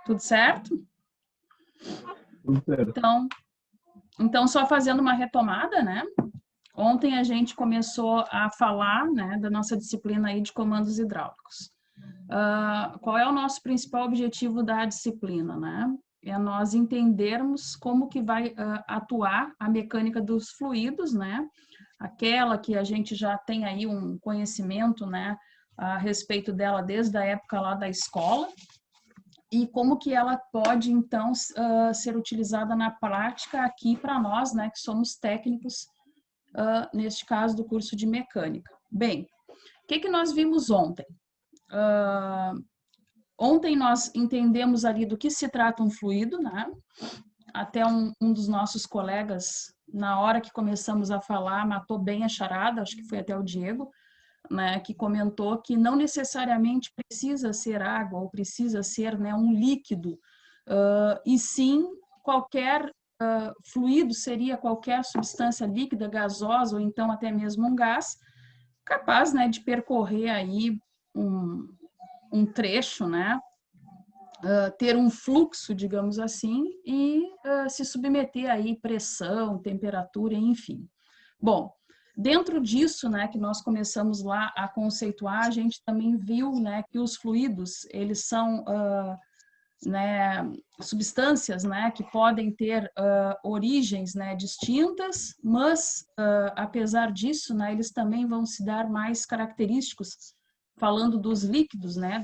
Tudo certo? Tudo certo. Então, só fazendo uma retomada, né? Ontem a gente começou a falar, né, da nossa disciplina aí de comandos hidráulicos. Qual é o nosso principal objetivo da disciplina, né? É nós entendermos como que vai atuar a mecânica dos fluidos, né? Aquela que a gente já tem aí um conhecimento, né, a respeito dela desde a época lá da escola, e como que ela pode, então, ser utilizada na prática aqui para nós, né, que somos técnicos, neste caso do curso de mecânica. Bem, o que nós vimos ontem? Ontem nós entendemos ali do que se trata um fluido, né? Até um dos nossos colegas, na hora que começamos a falar, matou bem a charada, acho que foi até o Diego, né, que comentou que não necessariamente precisa ser água ou precisa ser, né, um líquido, e sim qualquer fluido seria qualquer substância líquida, gasosa ou então até mesmo um gás, capaz, né, de percorrer aí um trecho, né, ter um fluxo, digamos assim, e se submeter aí pressão, temperatura, enfim. Bom, dentro disso, né, que nós começamos lá a conceituar, a gente também viu, né, que os fluidos, eles são, né, substâncias, né, que podem ter origens, né, distintas, mas, apesar disso, né, eles também vão se dar mais característicos, falando dos líquidos, né,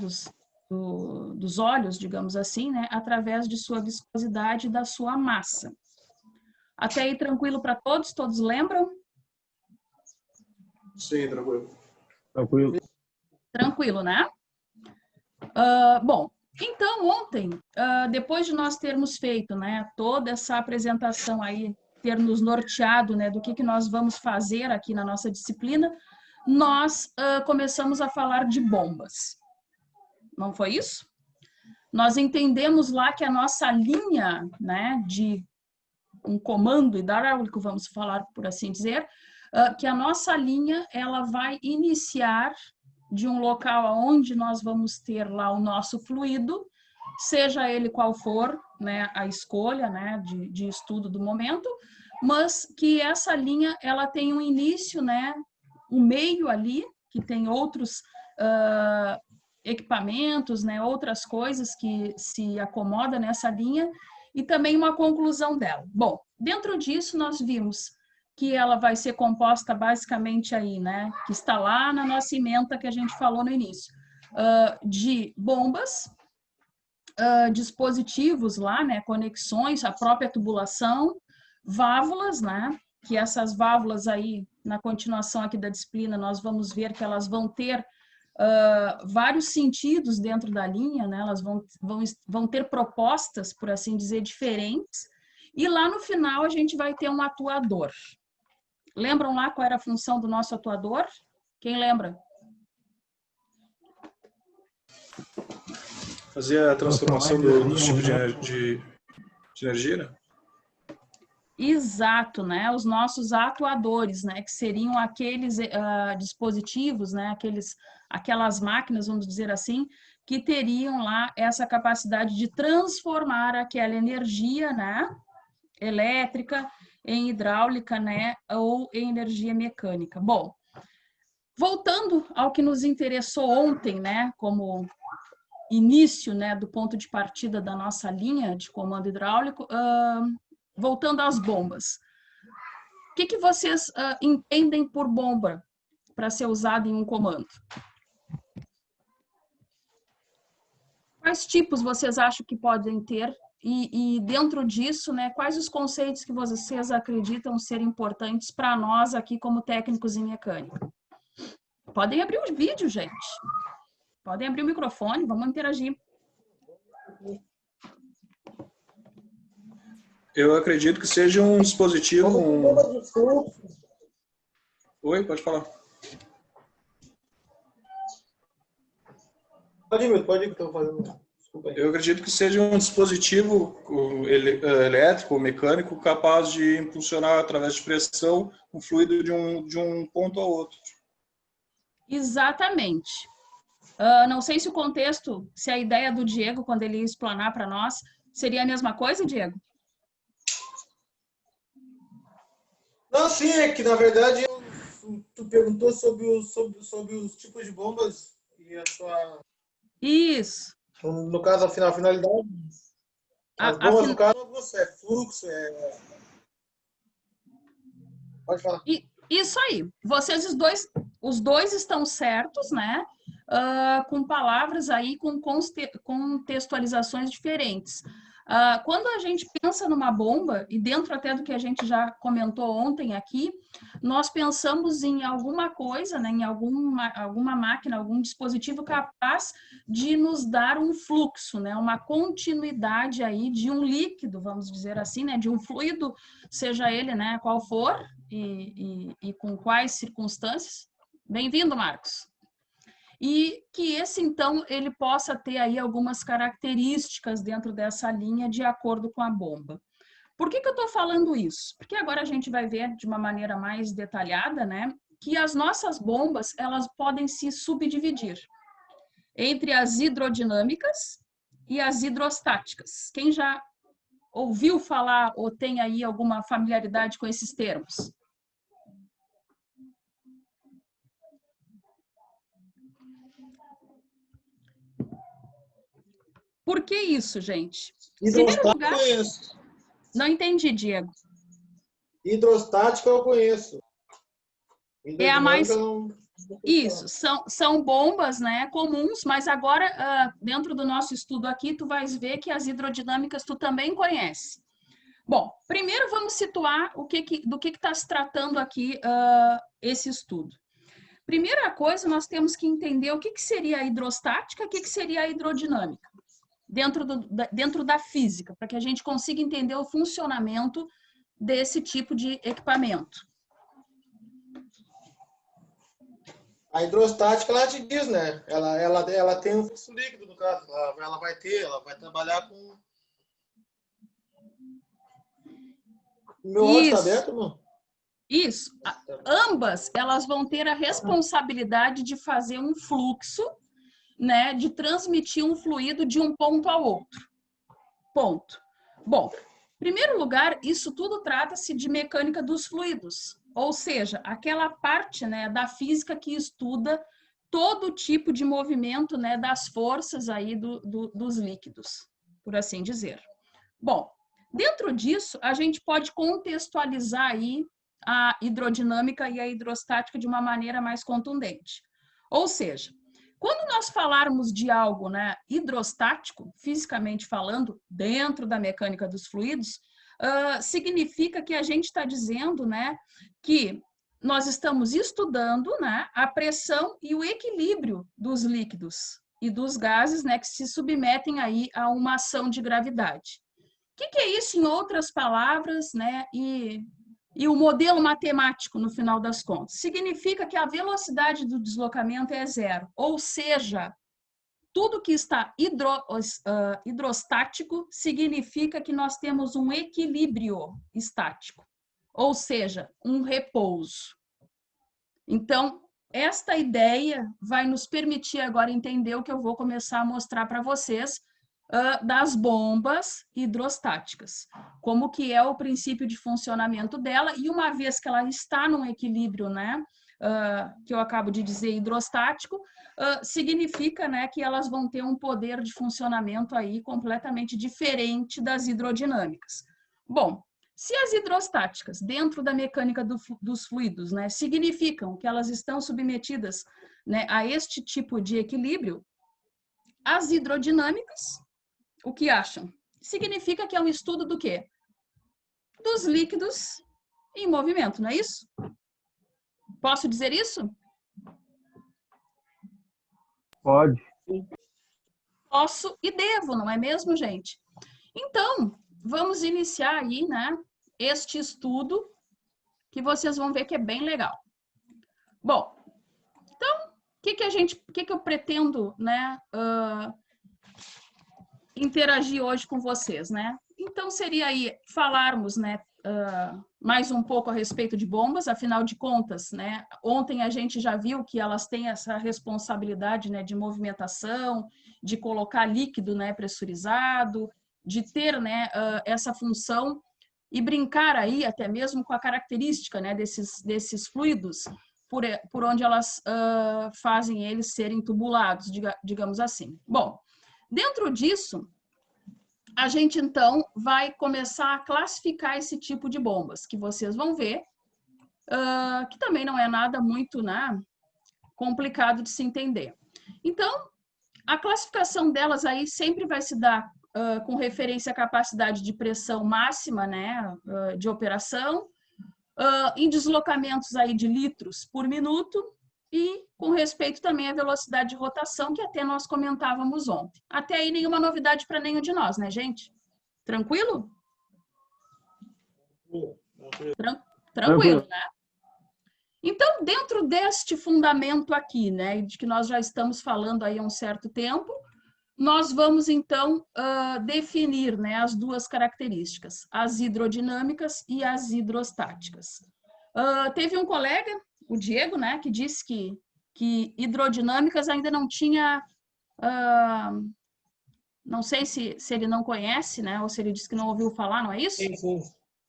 dos óleos, digamos assim, né, através de sua viscosidade e da sua massa. Até aí tranquilo para todos? Todos lembram? Sim, tranquilo. Tranquilo. Tranquilo, né? Bom, então ontem, depois de nós termos feito, né, toda essa apresentação aí, ter nos norteado, né, do que nós vamos fazer aqui na nossa disciplina, nós começamos a falar de bombas. Não foi isso? Nós entendemos lá que a nossa linha, né, de um comando hidráulico, vamos falar por assim dizer, que a nossa linha, ela vai iniciar de um local onde nós vamos ter lá o nosso fluido, seja ele qual for, né, a escolha, né, de estudo do momento, mas que essa linha, ela tem um início, né, um meio ali, que tem outros equipamentos, né, outras coisas que se acomodam nessa linha, e também uma conclusão dela. Bom, dentro disso nós vimos que ela vai ser composta basicamente aí, né, que está lá na nossa ementa que a gente falou no início, de bombas, dispositivos lá, né, conexões, a própria tubulação, válvulas, né, que essas válvulas aí, na continuação aqui da disciplina, nós vamos ver que elas vão ter vários sentidos dentro da linha, né? Elas vão ter propostas, por assim dizer, diferentes, e lá no final a gente vai ter um atuador. Lembram lá qual era a função do nosso atuador? Quem lembra? Fazer a transformação dos tipos de energia, né? Exato, né? Os nossos atuadores, né? Que seriam aqueles dispositivos, né? Aquelas máquinas, vamos dizer assim, que teriam lá essa capacidade de transformar aquela energia, né? Elétrica em hidráulica, né? Ou em energia mecânica. Bom, voltando ao que nos interessou ontem, né? Como início, né? Do ponto de partida da nossa linha de comando hidráulico, voltando às bombas. O que vocês entendem por bomba para ser usada em um comando? Quais tipos vocês acham que podem ter? E dentro disso, né, quais os conceitos que vocês acreditam ser importantes para nós aqui como técnicos em mecânica? Podem abrir o vídeo, gente. Podem abrir o microfone, vamos interagir. Eu acredito que seja um dispositivo... Oi, pode falar. Pode ir, que eu estou fazendo. Desculpa aí. Eu acredito que seja um dispositivo elétrico ou mecânico capaz de impulsionar através de pressão um fluido de um ponto ao outro. Exatamente. Não sei se o contexto, se a ideia do Diego, quando ele ia explanar para nós, seria a mesma coisa, Diego? Não, sim, é que na verdade tu perguntou sobre os tipos de bombas e a sua. Isso. No caso, a finalidade. As bombas, no caso, é fluxo, Pode falar. Isso aí. Vocês os dois estão certos, né? Com palavras aí, com contextualizações diferentes. Quando a gente pensa numa bomba, e dentro até do que a gente já comentou ontem aqui, nós pensamos em alguma coisa, né, em alguma máquina, algum dispositivo capaz de nos dar um fluxo, né, uma continuidade aí de um líquido, vamos dizer assim, né, de um fluido, seja ele, né, qual for e com quais circunstâncias. Bem-vindo, Marcos. E que esse, então, ele possa ter aí algumas características dentro dessa linha de acordo com a bomba. Por que eu estou falando isso? Porque agora a gente vai ver de uma maneira mais detalhada, né, que as nossas bombas, elas podem se subdividir entre as hidrodinâmicas e as hidrostáticas. Quem já ouviu falar ou tem aí alguma familiaridade com esses termos? Por que isso, gente? Hidrostática eu conheço. Não entendi, Diego. Hidrostática eu conheço. É a mais... Isso, são bombas, né, comuns, mas agora, dentro do nosso estudo aqui, tu vais ver que as hidrodinâmicas tu também conhece. Bom, primeiro vamos situar do que está se tratando aqui esse estudo. Primeira coisa, nós temos que entender o que seria a hidrostática e o que seria a hidrodinâmica. Dentro da física, para que a gente consiga entender o funcionamento desse tipo de equipamento. A hidrostática, ela te diz, né? Ela tem um fluxo líquido, no caso. Ela vai trabalhar com... Meu áudio está aberto, não? Isso. Ambas, elas vão ter a responsabilidade de fazer um fluxo, né, de transmitir um fluido de um ponto ao outro. Ponto. Bom, em primeiro lugar, isso tudo trata-se de mecânica dos fluidos, ou seja, aquela parte, né, da física que estuda todo tipo de movimento, né, das forças aí dos líquidos, por assim dizer. Bom, dentro disso, a gente pode contextualizar aí a hidrodinâmica e a hidrostática de uma maneira mais contundente. Ou seja, quando nós falarmos de algo, né, hidrostático, fisicamente falando, dentro da mecânica dos fluidos, significa que a gente está dizendo, né, que nós estamos estudando, né, a pressão e o equilíbrio dos líquidos e dos gases, né, que se submetem aí a uma ação de gravidade. O que é isso em outras palavras, né, e o modelo matemático, no final das contas? Significa que a velocidade do deslocamento é zero, ou seja, tudo que está hidrostático significa que nós temos um equilíbrio estático, ou seja, um repouso. Então, esta ideia vai nos permitir agora entender o que eu vou começar a mostrar para vocês das bombas hidrostáticas, como que é o princípio de funcionamento dela, e uma vez que ela está num equilíbrio, né, que eu acabo de dizer hidrostático, significa, né, que elas vão ter um poder de funcionamento aí completamente diferente das hidrodinâmicas. Bom, se as hidrostáticas, dentro da mecânica dos fluidos, né, significam que elas estão submetidas, né, a este tipo de equilíbrio, as hidrodinâmicas, o que acham? Significa que é um estudo do quê? Dos líquidos em movimento, não é isso? Posso dizer isso? Pode. Posso e devo, não é mesmo, gente? Então, vamos iniciar aí, né, este estudo, que vocês vão ver que é bem legal. Bom, então, o que eu pretendo, né, interagir hoje com vocês, né? Então, seria aí falarmos, né, mais um pouco a respeito de bombas, afinal de contas, né, ontem a gente já viu que elas têm essa responsabilidade, né, de movimentação, de colocar líquido, né, pressurizado, de ter, né, essa função e brincar aí até mesmo com a característica, né, desses fluidos, por onde elas fazem eles serem tubulados, digamos assim. Bom, dentro disso, a gente, então, vai começar a classificar esse tipo de bombas, que vocês vão ver, que também não é nada muito, né, complicado de se entender. Então, a classificação delas aí sempre vai se dar com referência à capacidade de pressão máxima, né, de operação, em deslocamentos aí de litros por minuto, e com respeito também à velocidade de rotação, que até nós comentávamos ontem. Até aí nenhuma novidade para nenhum de nós, né, gente? Tranquilo? Tranquilo, né? Então, dentro deste fundamento aqui, né, de que nós já estamos falando aí há um certo tempo, nós vamos, então, definir, né, as duas características, as hidrodinâmicas e as hidrostáticas. Teve um colega, o Diego, né, que disse que hidrodinâmicas ainda não tinha, não sei se ele não conhece, né, ou se ele disse que não ouviu falar, não é isso? Sim, sim.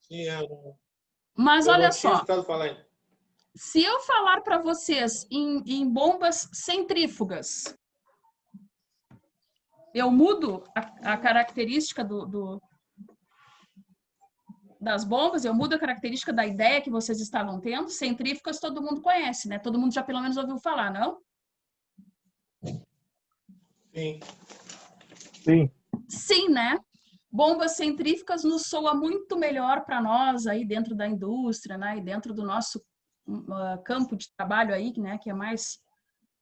Sim, Mas olha só, falar. se eu falar para vocês em bombas centrífugas, eu mudo a característica das bombas, eu mudo a característica da ideia que vocês estavam tendo. Centrífugas todo mundo conhece, né? Todo mundo já pelo menos ouviu falar, não? Sim. Sim. Sim, né? Bombas centrífugas nos soa muito melhor para nós aí dentro da indústria, né? E dentro do nosso campo de trabalho aí, né? Que é mais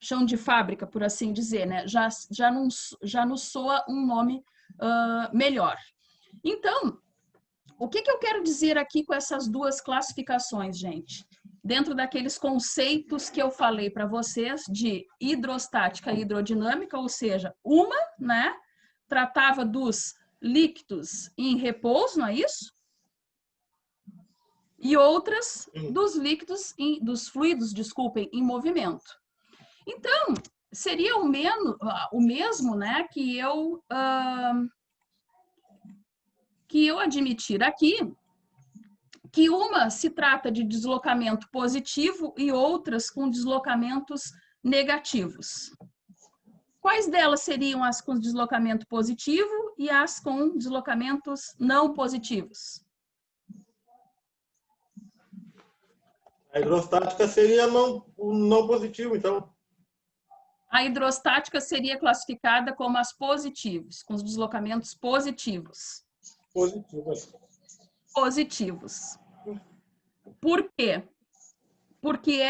chão de fábrica, por assim dizer, né? Já nos soa um nome melhor. Então, o que eu quero dizer aqui com essas duas classificações, gente? Dentro daqueles conceitos que eu falei para vocês de hidrostática e hidrodinâmica, ou seja, uma, né, tratava dos líquidos em repouso, não é isso? E outras dos líquidos, dos fluidos, desculpem, em movimento. Então, seria o mesmo, né, que eu admitir aqui que uma se trata de deslocamento positivo e outras com deslocamentos negativos. Quais delas seriam as com deslocamento positivo e as com deslocamentos não positivos? A hidrostática seria o não positivo, então. A hidrostática seria classificada como as positivos, com os deslocamentos positivos. Positivos. Por quê? Porque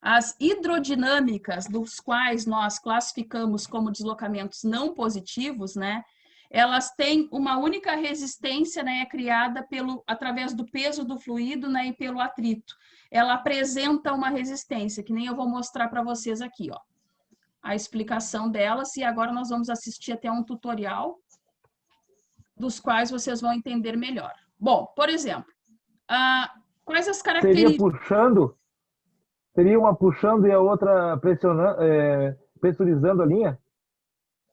as hidrodinâmicas, dos quais nós classificamos como deslocamentos não positivos, né, elas têm uma única resistência, né, criada através do peso do fluido, né, e pelo atrito. Ela apresenta uma resistência, que nem eu vou mostrar para vocês aqui, ó, a explicação delas, e agora nós vamos assistir até um tutorial dos quais vocês vão entender melhor. Bom, por exemplo, quais as características... Seria uma puxando e a outra pressurizando a linha?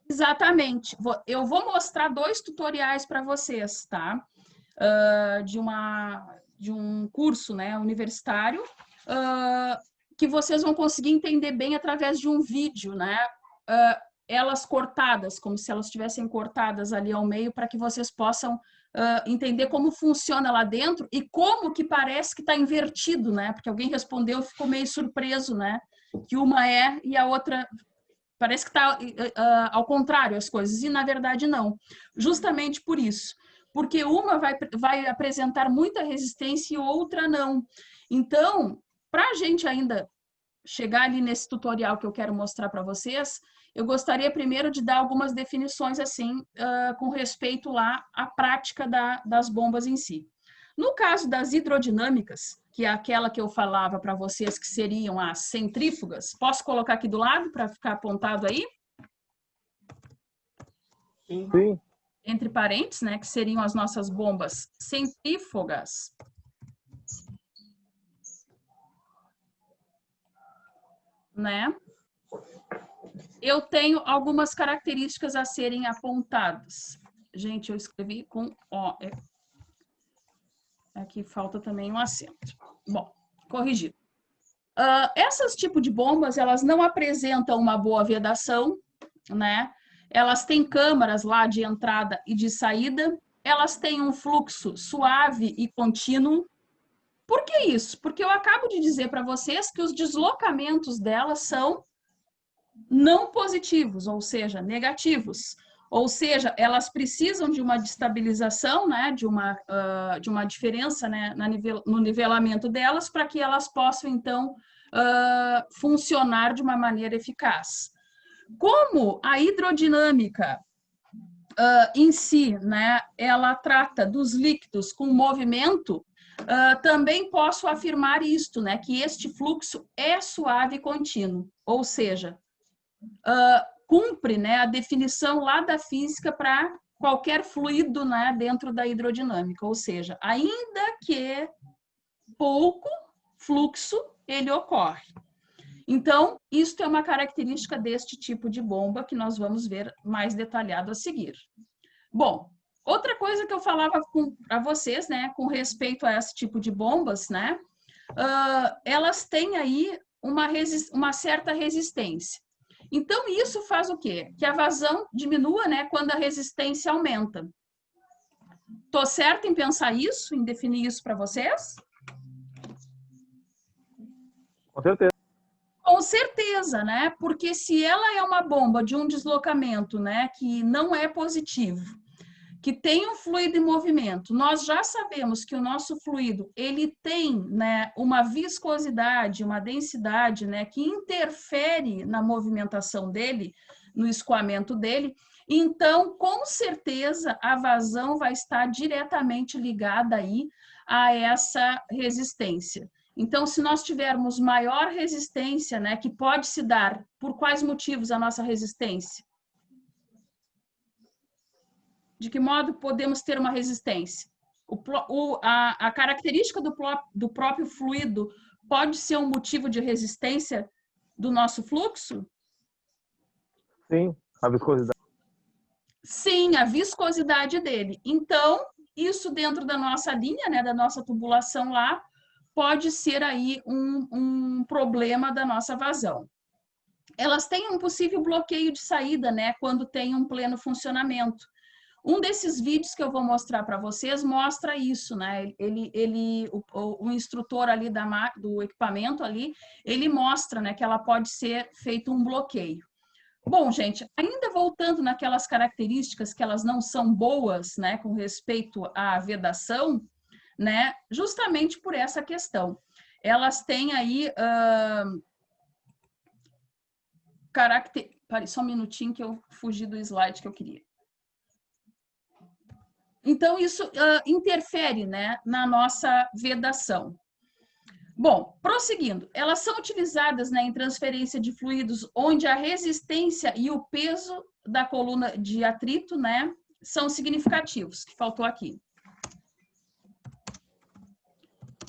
Exatamente. Eu vou mostrar 2 tutoriais para vocês, tá? De um curso, né, universitário, que vocês vão conseguir entender bem através de um vídeo, né? Elas cortadas, como se elas estivessem cortadas ali ao meio, para que vocês possam entender como funciona lá dentro e como que parece que está invertido, né? Porque alguém respondeu e ficou meio surpreso, né? Que uma é e a outra parece que está ao contrário as coisas, e na verdade não. Justamente por isso. Porque uma vai apresentar muita resistência e outra não. Então, para a gente ainda chegar ali nesse tutorial que eu quero mostrar para vocês, eu gostaria primeiro de dar algumas definições assim, com respeito lá à prática das bombas em si. No caso das hidrodinâmicas, que é aquela que eu falava para vocês que seriam as centrífugas, posso colocar aqui do lado para ficar apontado aí? Sim. entre parênteses, né, que seriam as nossas bombas centrífugas, né? Eu tenho algumas características a serem apontadas. Gente, eu escrevi com O. Aqui falta também um acento. Bom, corrigido. Essas tipos de bombas, elas não apresentam uma boa vedação, né? Elas têm câmaras lá de entrada e de saída. Elas têm um fluxo suave e contínuo. Por que isso? Porque eu acabo de dizer para vocês que os deslocamentos delas são não positivos, ou seja, negativos. Ou seja, elas precisam de uma destabilização, né, de uma diferença, né, no nivelamento delas, para que elas possam, então, funcionar de uma maneira eficaz. Como a hidrodinâmica em si, né, ela trata dos líquidos com movimento, também posso afirmar isto, né, que este fluxo é suave e contínuo, ou seja, cumpre, né, a definição lá da física para qualquer fluido, né, dentro da hidrodinâmica, ou seja, ainda que pouco fluxo ele ocorre. Então, isto é uma característica deste tipo de bomba que nós vamos ver mais detalhado a seguir. Bom, outra coisa que eu falava para vocês, né, com respeito a esse tipo de bombas, né, elas têm aí uma certa resistência. Então, isso faz o quê? Que a vazão diminua, né, quando a resistência aumenta. Tô certa em pensar isso, em definir isso para vocês? Com certeza. Com certeza, né? Porque se ela é uma bomba de um deslocamento, né, que não é positivo, que tem um fluido em movimento, nós já sabemos que o nosso fluido, ele tem, né, uma viscosidade, uma densidade, né, que interfere na movimentação dele, no escoamento dele. Então, com certeza, a vazão vai estar diretamente ligada aí a essa resistência. Então, se nós tivermos maior resistência, né, que pode se dar, por quais motivos a nossa resistência? De que modo podemos ter uma resistência? A característica do próprio fluido pode ser um motivo de resistência do nosso fluxo? Sim, a viscosidade. Sim, a viscosidade dele. Então, isso dentro da nossa linha, né, da nossa tubulação lá, pode ser aí um problema da nossa vazão. Elas têm um possível bloqueio de saída, né, quando tem um pleno funcionamento. Um desses vídeos que eu vou mostrar para vocês mostra isso, né? O instrutor ali do equipamento ali, ele mostra, né, que ela pode ser feito um bloqueio. Bom, gente, ainda voltando naquelas características que elas não são boas, né, com respeito à vedação, né, justamente por essa questão. Elas têm aí só um minutinho que eu fugi do slide que eu queria. Então, isso interfere, né, na nossa vedação. Bom, prosseguindo, elas são utilizadas, né, em transferência de fluidos onde a resistência e o peso da coluna de atrito, né, são significativos, que faltou aqui.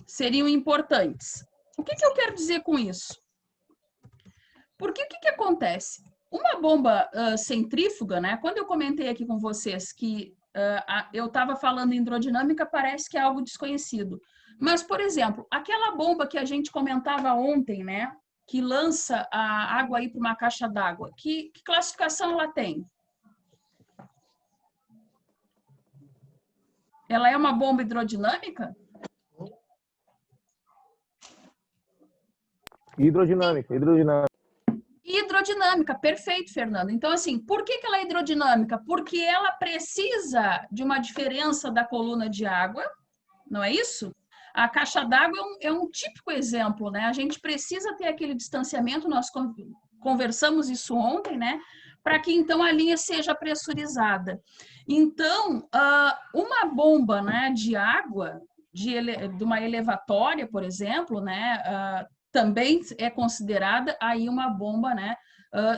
Seriam importantes. O que eu quero dizer com isso? Porque o que acontece? Uma bomba centrífuga, né, quando eu comentei aqui com vocês que eu estava falando em hidrodinâmica, parece que é algo desconhecido. Mas, por exemplo, aquela bomba que a gente comentava ontem, né, que lança a água aí para uma caixa d'água, que classificação ela tem? Ela é uma bomba hidrodinâmica? Hidrodinâmica. Hidrodinâmica, perfeito, Fernando. Então, assim, por que ela é hidrodinâmica? Porque ela precisa de uma diferença da coluna de água, não é isso? A caixa d'água é um típico exemplo, né? A gente precisa ter aquele distanciamento, nós conversamos isso ontem, né? Para que, então, a linha seja pressurizada. Então, uma bomba, né, de água, de uma elevatória, por exemplo, né, também é considerada aí uma bomba, né,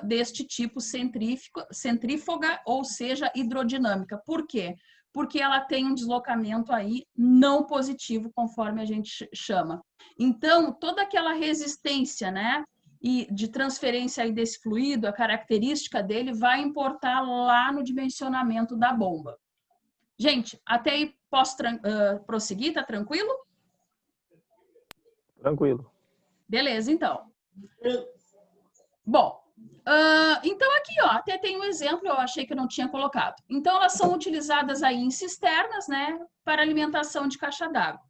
deste tipo centrífuga, ou seja, hidrodinâmica. Por quê? Porque ela tem um deslocamento aí não positivo, conforme a gente chama. Então, toda aquela resistência, né, e de transferência aí desse fluido, a característica dele vai importar lá no dimensionamento da bomba. Gente, até aí posso prosseguir? Tá tranquilo? Tranquilo. Beleza, então. Bom, então aqui, ó, até tem um exemplo, eu achei que eu não tinha colocado. Então, elas são utilizadas aí em cisternas, né, para alimentação de caixa d'água.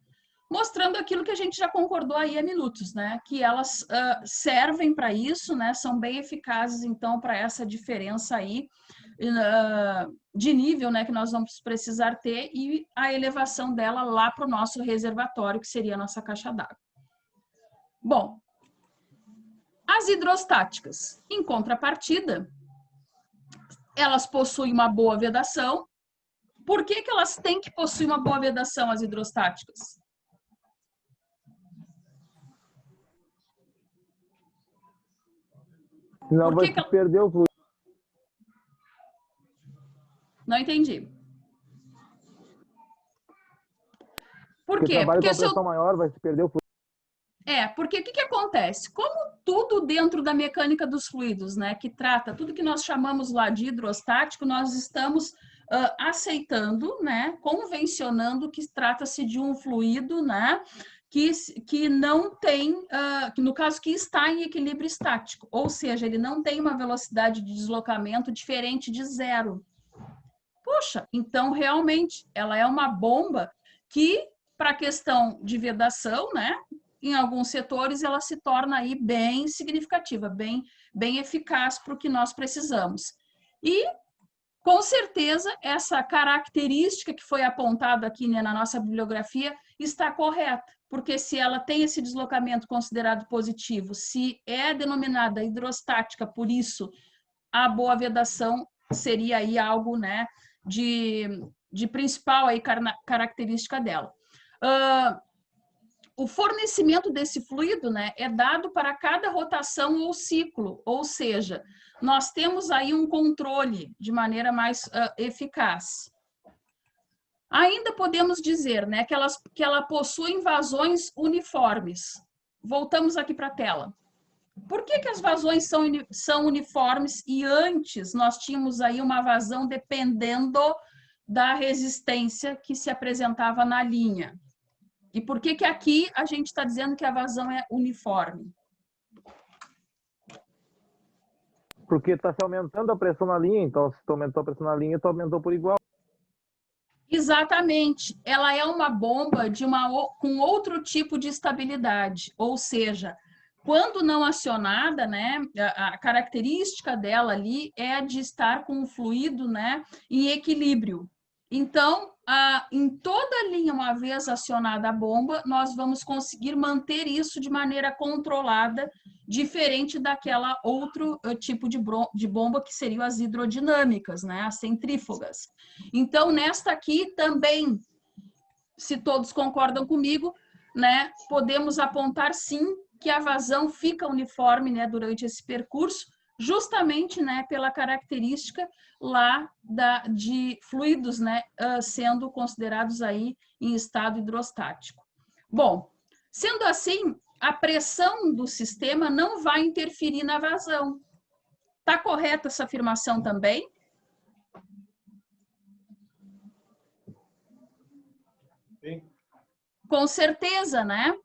Mostrando aquilo que a gente já concordou aí há minutos, né, que elas servem para isso, né, são bem eficazes, então, para essa diferença aí de nível, né, que nós vamos precisar ter e a elevação dela lá para o nosso reservatório, que seria a nossa caixa d'água. Bom, as hidrostáticas, em contrapartida, elas possuem uma boa vedação. Por que que elas têm que possuir uma boa vedação, as hidrostáticas? Senão vai se perder o fluido. Não entendi. Por Porque quê? trabalha Porque com a pressão maior, vai se perder o fluido. porque o que acontece? Como tudo dentro da mecânica dos fluidos, né, que trata tudo que nós chamamos lá de hidrostático, nós estamos aceitando, né, convencionando que trata-se de um fluido, né, que não tem, que no caso que está em equilíbrio estático, ou seja, ele não tem uma velocidade de deslocamento diferente de zero. Poxa, então realmente ela é uma bomba que, para a questão de vedação, né, em alguns setores ela se torna aí bem significativa, bem eficaz para o que nós precisamos. E, com certeza, essa característica que foi apontada aqui, né, na nossa bibliografia está correta, porque se ela tem esse deslocamento considerado positivo, se é denominada hidrostática, por isso a boa vedação seria aí algo, né, de principal aí característica dela. O fornecimento desse fluido, né, é dado para cada rotação ou ciclo, ou seja, nós temos aí um controle de maneira mais eficaz. Ainda podemos dizer, né, que ela possui vazões uniformes. Voltamos aqui para a tela. Por que as vazões são uniformes e antes nós tínhamos aí uma vazão dependendo da resistência que se apresentava na linha? E por que aqui a gente está dizendo que a vazão é uniforme? Porque está se aumentando a pressão na linha, então se tu aumentou a pressão na linha, tu aumentou por igual. Exatamente. Ela é uma bomba com outro tipo de estabilidade, ou seja, quando não acionada, né, a característica dela ali é de estar com o fluido, né, em equilíbrio. Então, em toda a linha, uma vez acionada a bomba, nós vamos conseguir manter isso de maneira controlada, diferente daquela outro tipo de bomba que seriam as hidrodinâmicas, né, as centrífugas. Então, nesta aqui também, se todos concordam comigo, né, podemos apontar sim que a vazão fica uniforme, né, durante esse percurso, justamente, né, pela característica lá de fluidos, né, sendo considerados aí em estado hidrostático. Bom, sendo assim, a pressão do sistema não vai interferir na vazão. Tá correta essa afirmação também? Sim. Com certeza, né?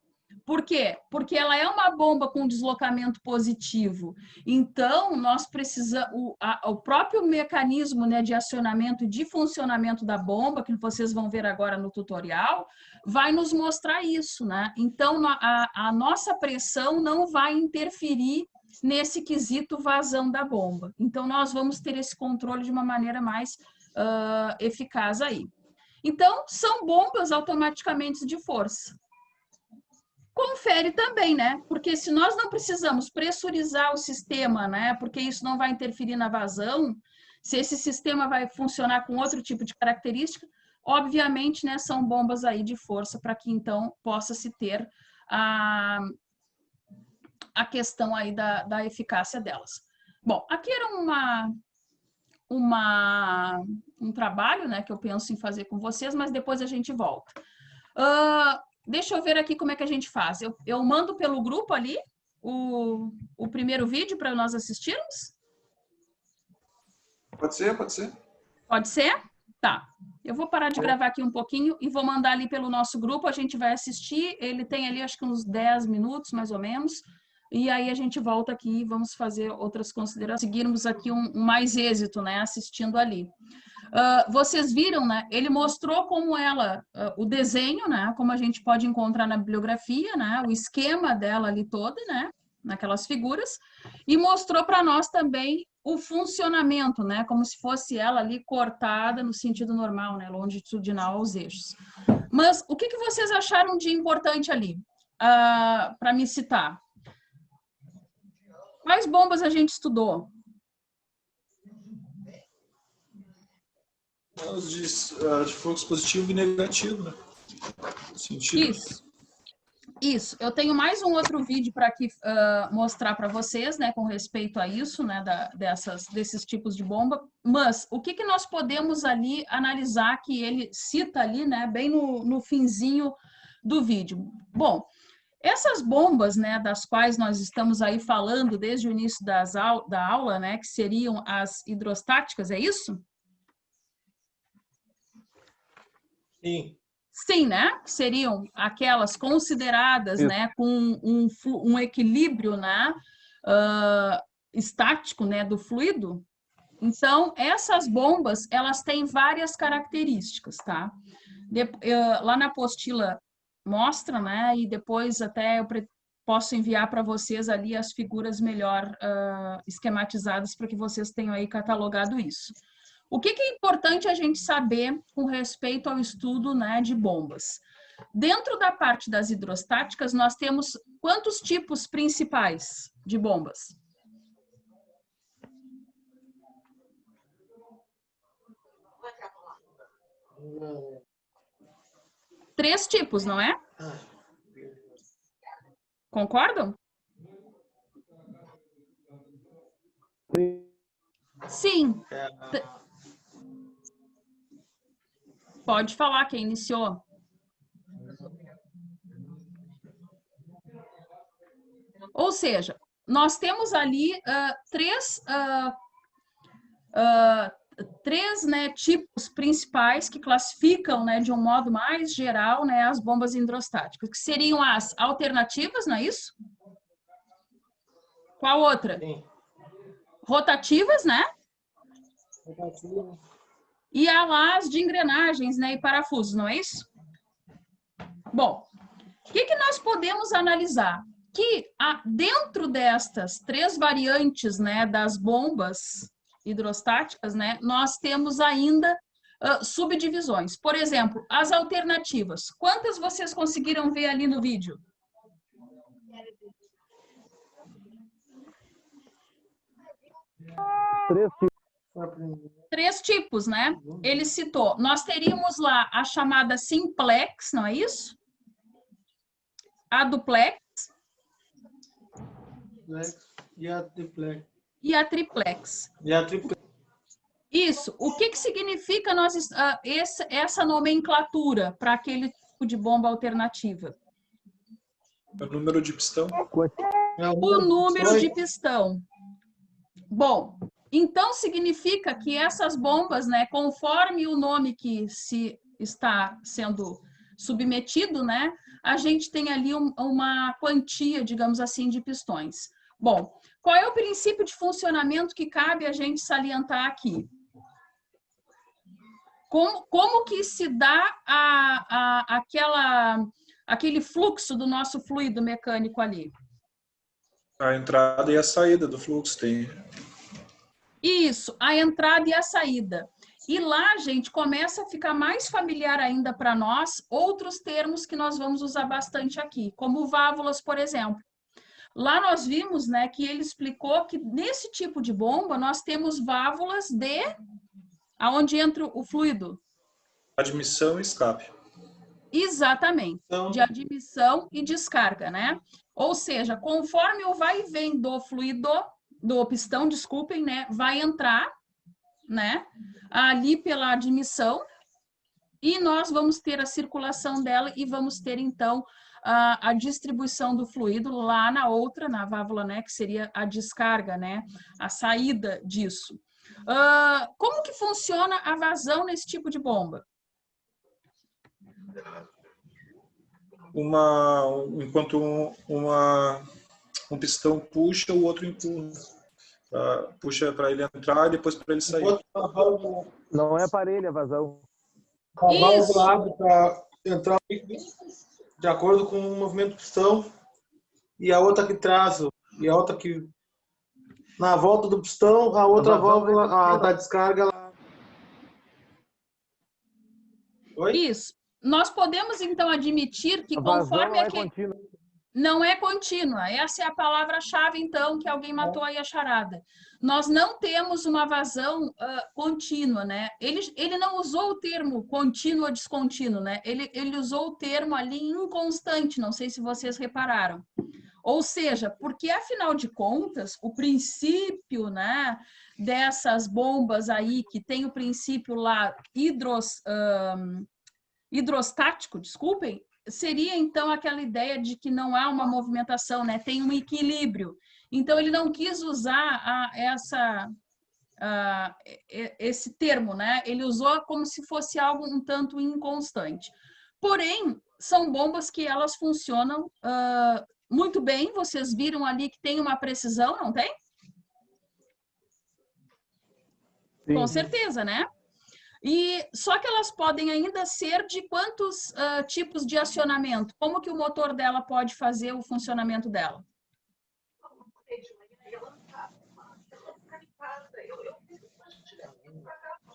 Por quê? Porque ela é uma bomba com deslocamento positivo. Então, nós precisamos... O próprio mecanismo, né, de acionamento e de funcionamento da bomba, que vocês vão ver agora no tutorial, vai nos mostrar isso, né? Então, a nossa pressão não vai interferir nesse quesito vazão da bomba. Então, nós vamos ter esse controle de uma maneira mais eficaz aí. Então, são bombas automaticamente de força. Confere também, né? Porque se nós não precisamos pressurizar o sistema, né? Porque isso não vai interferir na vazão, se esse sistema vai funcionar com outro tipo de característica, obviamente, né, são bombas aí de força para que então possa se ter a questão aí da eficácia delas. Bom, aqui era um trabalho, né, que eu penso em fazer com vocês, mas depois a gente volta. Deixa eu ver aqui como é que a gente faz. Eu mando pelo grupo ali o primeiro vídeo para nós assistirmos? Pode ser, pode ser. Pode ser? Tá. Eu vou parar de gravar aqui um pouquinho e vou mandar ali pelo nosso grupo, a gente vai assistir. Ele tem ali, acho que uns 10 minutos, mais ou menos. E aí a gente volta aqui e vamos fazer outras considerações. Seguirmos aqui um mais êxito, né, assistindo ali. Vocês viram, né? Ele mostrou como o desenho, né? Como a gente pode encontrar na bibliografia, né? O esquema dela ali todo, né? Naquelas figuras. E mostrou para nós também o funcionamento, né? Como se fosse ela ali cortada no sentido normal, né? Longitudinal aos eixos. Mas o que vocês acharam de importante ali? Para me citar. Quais bombas a gente estudou? Os de fluxo positivo e negativo, né? Sentido. Isso. Eu tenho mais um outro vídeo para aqui mostrar para vocês, né, com respeito a isso, né, desses tipos de bomba. Mas o que nós podemos ali analisar que ele cita ali, né, bem no finzinho do vídeo? Bom, essas bombas, né, das quais nós estamos aí falando desde o início da aula, né, que seriam as hidrostáticas, é isso? Sim. Sim, né? Seriam aquelas consideradas, né, com um equilíbrio, né, estático, né, do fluido. Então, essas bombas, elas têm várias características, tá? Lá na apostila mostra, né, e depois até eu posso enviar para vocês ali as figuras melhor esquematizadas para que vocês tenham aí catalogado isso. O que é importante a gente saber com respeito ao estudo, né, de bombas? Dentro da parte das hidrostáticas, nós temos quantos tipos principais de bombas? Três tipos, não é? Concordam? Sim. Pode falar quem iniciou. Ou seja, nós temos ali três, né, tipos principais que classificam, né, de um modo mais geral, né, as bombas hidrostáticas, que seriam as alternativas, não é isso? Qual outra? Sim. Rotativas, né? Rotativa. E as de engrenagens, né, e parafusos, não é isso? Bom, o que nós podemos analisar? Que dentro destas três variantes, né, das bombas hidrostáticas, né, nós temos ainda subdivisões. Por exemplo, as alternativas. Quantas vocês conseguiram ver ali no vídeo? Três tipos, né? Ele citou. Nós teríamos lá a chamada simplex, não é isso? A duplex. E a triplex. E a triplex. Isso. O que significa essa nomenclatura para aquele tipo de bomba alternativa? O número de pistão. O número de pistão. Bom, então significa que essas bombas, né, conforme o nome que se está sendo submetido, né, a gente tem ali uma quantia, digamos assim, de pistões. Bom, qual é o princípio de funcionamento que cabe a gente salientar aqui? Como que se dá aquele fluxo do nosso fluido mecânico ali? A entrada e a saída do fluxo tem. Isso, a entrada e a saída. E lá, a gente começa a ficar mais familiar ainda para nós outros termos que nós vamos usar bastante aqui, como válvulas, por exemplo. Lá nós vimos, né, que ele explicou que nesse tipo de bomba nós temos válvulas aonde entra o fluido? Admissão e escape. Exatamente, de admissão e descarga, né? Ou seja, conforme o vai e vem do fluido, do pistão, desculpem, né, vai entrar, né, ali pela admissão, e nós vamos ter a circulação dela e vamos ter, então, a distribuição do fluido lá na outra, na válvula, né, que seria a descarga, né, a saída disso. Como que funciona a vazão nesse tipo de bomba? Enquanto um pistão puxa, o outro empurra. Puxa para ele entrar e depois para ele sair. Não é parelha a vazão. A válvula abre para entrar de acordo com o movimento do pistão e a outra que traz, e a outra que na volta do pistão, a outra válvula da descarga. Oi? Isso. Nós podemos, então, admitir que conforme não é contínua. Essa é a palavra-chave, então, que alguém matou aí a charada. Nós não temos uma vazão contínua, né? Ele não usou o termo contínuo ou descontínuo, né? Ele usou o termo ali inconstante, não sei se vocês repararam. Ou seja, porque, afinal de contas, o princípio, né, dessas bombas aí, que tem o princípio lá hidrostático, desculpem, seria, então, aquela ideia de que não há uma movimentação, né? Tem um equilíbrio. Então, ele não quis usar esse termo, né? Ele usou como se fosse algo um tanto inconstante. Porém, são bombas que elas funcionam muito bem. Vocês viram ali que tem uma precisão, não tem? Sim. Com certeza, né? E só que elas podem ainda ser de quantos tipos de acionamento? Como que o motor dela pode fazer o funcionamento dela?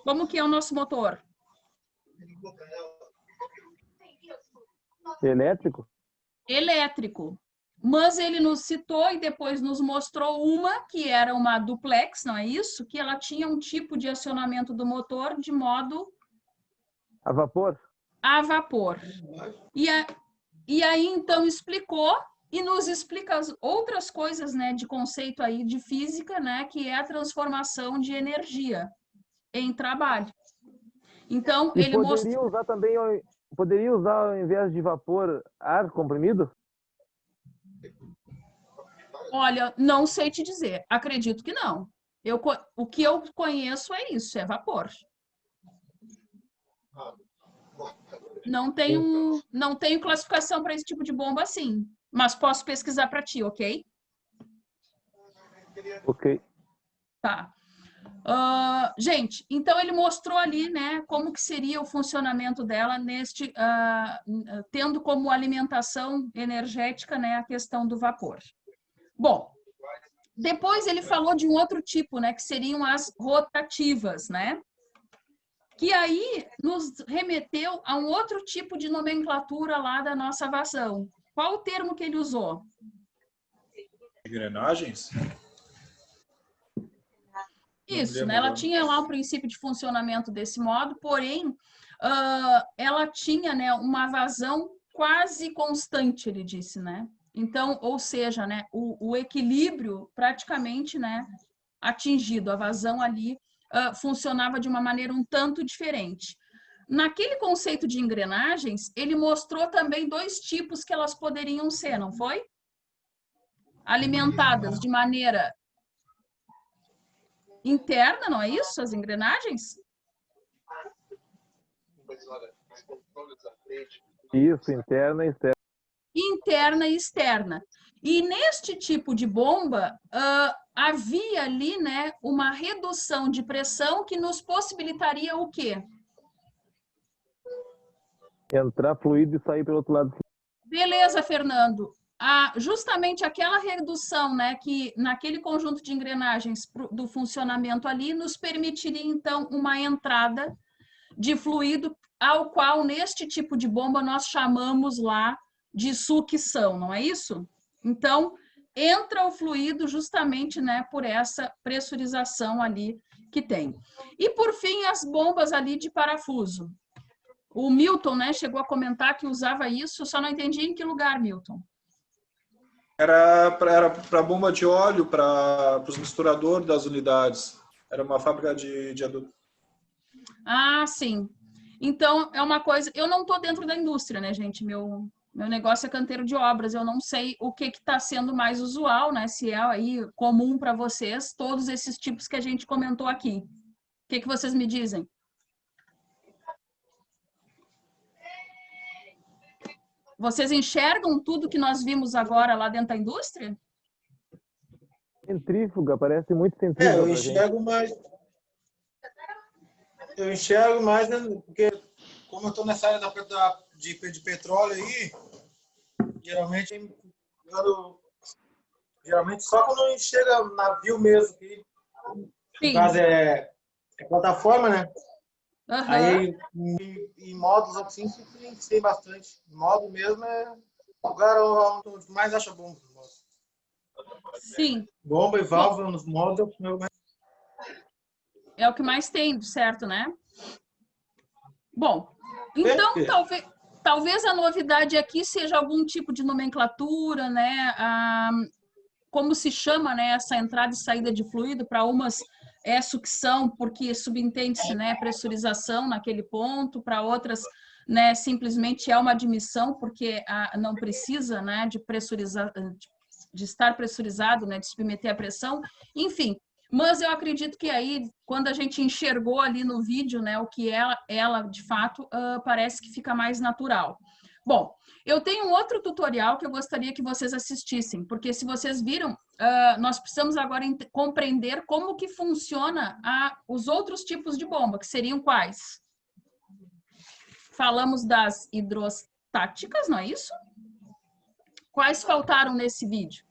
Como que é o nosso motor? Elétrico? Elétrico. Mas ele nos citou e depois nos mostrou uma que era uma duplex, não é isso? Que ela tinha um tipo de acionamento do motor de modo... A vapor? A vapor. E aí, então, explicou e nos explica as outras coisas, né, de conceito aí de física, né, que é a transformação de energia em trabalho. Então, e ele poderia usar também, poderia usar, ao invés de vapor, ar comprimido? Olha, não sei te dizer. Acredito que não. O que eu conheço é isso, é vapor. Não tenho classificação para esse tipo de bomba assim, mas posso pesquisar para ti, ok? Ok. Tá. Gente, então ele mostrou ali, né, como que seria o funcionamento dela neste, tendo como alimentação energética, né, a questão do vapor. Bom, depois ele falou de um outro tipo, né, que seriam as rotativas, né? Que aí nos remeteu a um outro tipo de nomenclatura lá da nossa vazão. Qual o termo que ele usou? Engrenagens? Isso, né? Ela tinha lá um princípio de funcionamento desse modo, porém, ela tinha, né, uma vazão quase constante, ele disse, né? Então, ou seja, né, o equilíbrio praticamente, né, atingido, a vazão ali funcionava de uma maneira um tanto diferente. Naquele conceito de engrenagens, ele mostrou também dois tipos que elas poderiam ser, não foi? Alimentadas de maneira interna, não é isso? As engrenagens? Isso, interna e externa. Interna e externa. E neste tipo de bomba, havia ali, né, uma redução de pressão que nos possibilitaria o quê? Entrar fluido e sair pelo outro lado. Beleza, Fernando. Justamente aquela redução, né, que naquele conjunto de engrenagens do funcionamento ali nos permitiria, então, uma entrada de fluido ao qual, neste tipo de bomba, nós chamamos lá de sucção, não é isso? Então, entra o fluido justamente, né, por essa pressurização ali que tem. E, por fim, as bombas ali de parafuso. O Milton, né, chegou a comentar que usava isso, eu só não entendi em que lugar, Milton. Era para bomba de óleo, para os misturadores das unidades. Era uma fábrica de adubo. Ah, sim. Então, é uma coisa... Eu não estou dentro da indústria, né, gente? Meu negócio é canteiro de obras. Eu não sei o que está sendo mais usual, né? Se é aí comum para vocês, todos esses tipos que a gente comentou aqui. O que vocês me dizem? Vocês enxergam tudo que nós vimos agora lá dentro da indústria? Centrífuga, parece muito centrífuga. Eu enxergo mais. Eu enxergo mais, né, porque como eu estou nessa área de petróleo aí, geralmente só quando chega navio mesmo, que no caso é plataforma, né? Uhum. Aí em módulos assim tem bastante. Módulo mesmo é o lugar onde mais acha bomba. Sim. Bomba e válvula nos módulos é o que mais tem, certo, né? Bom, então talvez a novidade aqui seja algum tipo de nomenclatura, né? Como se chama, né, essa entrada e saída de fluido. Para umas é sucção, porque subentende-se, né, pressurização naquele ponto. Para outras, né, simplesmente é uma admissão, porque não precisa, né, de pressurizar, de estar pressurizado, né, de submeter a pressão. Enfim, mas eu acredito que aí, quando a gente enxergou ali no vídeo, né, o que ela de fato, parece que fica mais natural. Bom, eu tenho um outro tutorial que eu gostaria que vocês assistissem, porque se vocês viram, nós precisamos agora compreender como que funciona os outros tipos de bomba, que seriam quais? Falamos das hidrostáticas, não é isso? Quais faltaram nesse vídeo?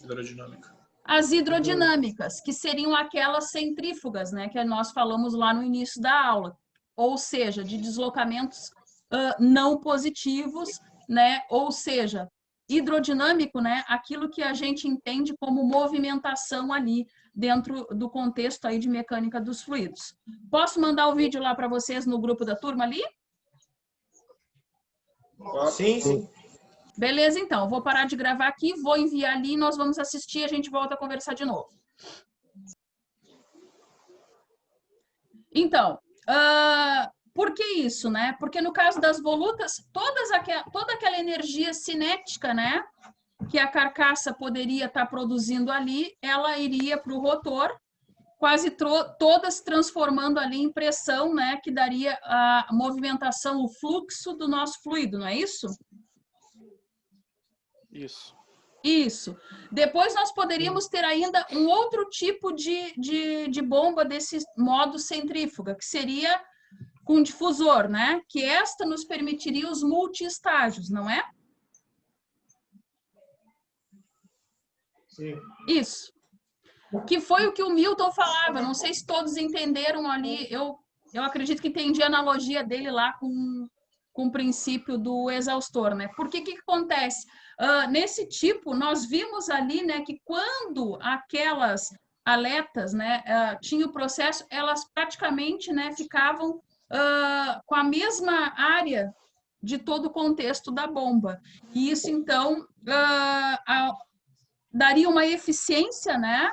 Hidrodinâmica. As hidrodinâmicas, que seriam aquelas centrífugas, né, que nós falamos lá no início da aula, ou seja, de deslocamentos não positivos, né, ou seja, hidrodinâmico, né, aquilo que a gente entende como movimentação ali dentro do contexto aí de mecânica dos fluidos. Posso mandar o vídeo lá para vocês no grupo da turma ali? Sim, sim. Beleza, então. Vou parar de gravar aqui, vou enviar ali, nós vamos assistir e a gente volta a conversar de novo. Então, por que isso, né? Porque no caso das volutas, toda aquela energia cinética, né, que a carcaça poderia estar produzindo ali, ela iria para o rotor, quase todas transformando ali em pressão, né, que daria a movimentação, o fluxo do nosso fluido, não é isso? Isso. Isso. Depois nós poderíamos ter ainda um outro tipo de bomba desse modo centrífuga, que seria com difusor, né? Que esta nos permitiria os multi-estágios, não é? Sim. Isso. Que foi o que o Milton falava, não sei se todos entenderam ali, eu acredito que entendi a analogia dele lá com o princípio do exaustor, né? Porque que acontece? Nesse tipo, nós vimos ali, né, que quando aquelas aletas, né, tinham o processo, elas praticamente, né, ficavam com a mesma área de todo o contexto da bomba. E isso, então, daria uma eficiência, né,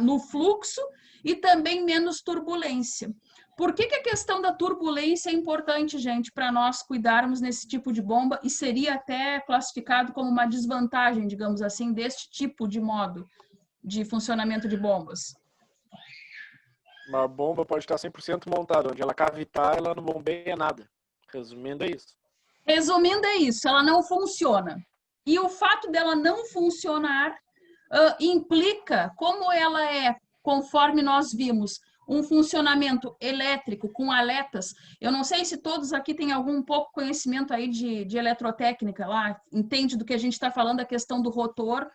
no fluxo e também menos turbulência. Por que a questão da turbulência é importante, gente, para nós cuidarmos nesse tipo de bomba e seria até classificado como uma desvantagem, digamos assim, deste tipo de modo de funcionamento de bombas? Uma bomba pode estar 100% montada, onde ela cavitar, ela não bombeia nada. Resumindo, é isso. Resumindo, é isso, ela não funciona. E o fato dela não funcionar implica, como ela é, conforme nós vimos, um funcionamento elétrico com aletas. Eu não sei se todos aqui têm algum pouco conhecimento aí de eletrotécnica lá, entende do que a gente está falando, a questão do rotor,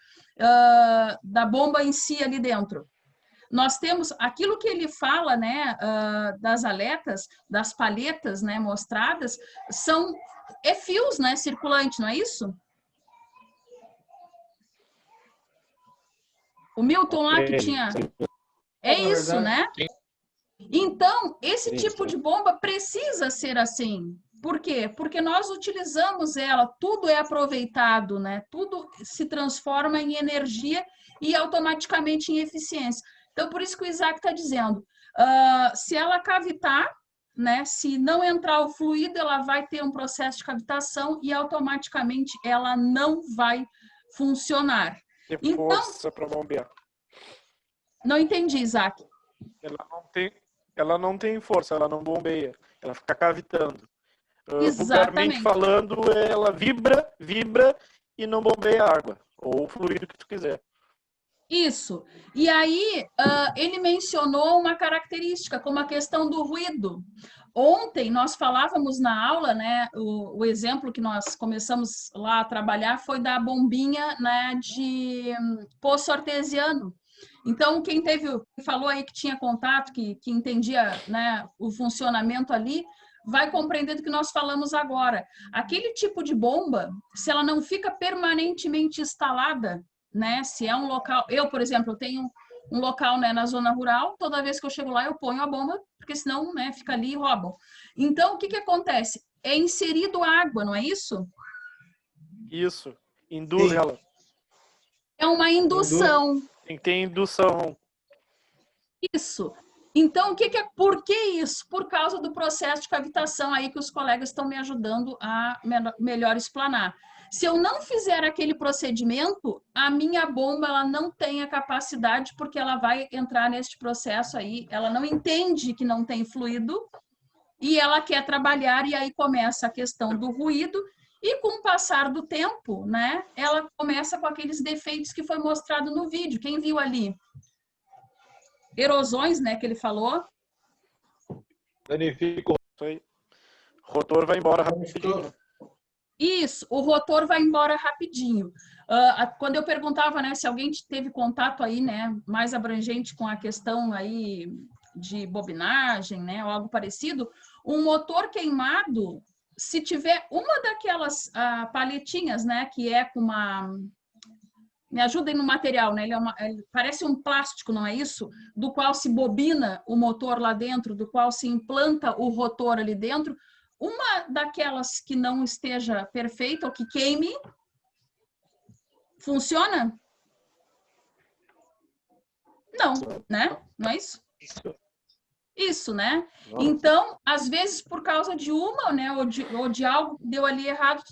da bomba em si ali dentro. Nós temos aquilo que ele fala, né, das aletas, das palhetas, né, mostradas, são fios, né, circulantes, não é isso? O Milton lá que tinha... É isso, né? Então, esse tipo de bomba precisa ser assim. Por quê? Porque nós utilizamos ela, tudo é aproveitado, né? Tudo se transforma em energia e automaticamente em eficiência. Então, por isso que o Isaac está dizendo, se ela cavitar, né? Se não entrar o fluido, ela vai ter um processo de cavitação e automaticamente ela não vai funcionar. Tem Então, força para bombear. não entendi, Isaac. Ela não tem força, ela não bombeia. Ela fica cavitando. Vulgarmente Exatamente. falando, ela vibra e não bombeia água. Ou o fluido que tu quiser. Isso. E aí, ele mencionou uma característica, como a questão do ruído. Ontem, nós falávamos na aula, né, o exemplo que nós começamos lá a trabalhar foi da bombinha, né, de poço artesiano. Então, quem falou aí que tinha contato, que entendia, né, o funcionamento ali, vai compreender do que nós falamos agora. Aquele tipo de bomba, se ela não fica permanentemente instalada, né? Se é um local, eu, por exemplo, eu tenho um local, né, na zona rural, toda vez que eu chego lá eu ponho a bomba, porque senão, né, fica ali e roubam. Então, o que que acontece? É inserido água, não é isso? Isso. Induz Sim. ela. É uma indução. Tem que ter indução. Isso. Então, por que isso? Por causa do processo de cavitação aí que os colegas estão me ajudando a melhor explanar. Se eu não fizer aquele procedimento, a minha bomba ela não tem a capacidade, porque ela vai entrar neste processo aí, ela não entende que não tem fluido e ela quer trabalhar, e aí começa a questão do ruído, e com o passar do tempo, né, ela começa com aqueles defeitos que foi mostrado no vídeo. Quem viu ali? Erosões, né, que ele falou. Danifica isso aí. O rotor vai embora rapidinho. Isso, o rotor vai embora rapidinho. Quando eu perguntava, né, se alguém teve contato aí, né, mais abrangente com a questão aí de bobinagem, né, ou algo parecido, um motor queimado, se tiver uma daquelas paletinhas, né, que é com uma... Me ajudem no material, né? Ele parece um plástico, não é isso? Do qual se bobina o motor lá dentro, do qual se implanta o rotor ali dentro. Uma daquelas que não esteja perfeita ou que queime, funciona? Não, né? Não é isso? Isso, né? Então, às vezes, por causa de uma, né, ou de algo que deu ali errado,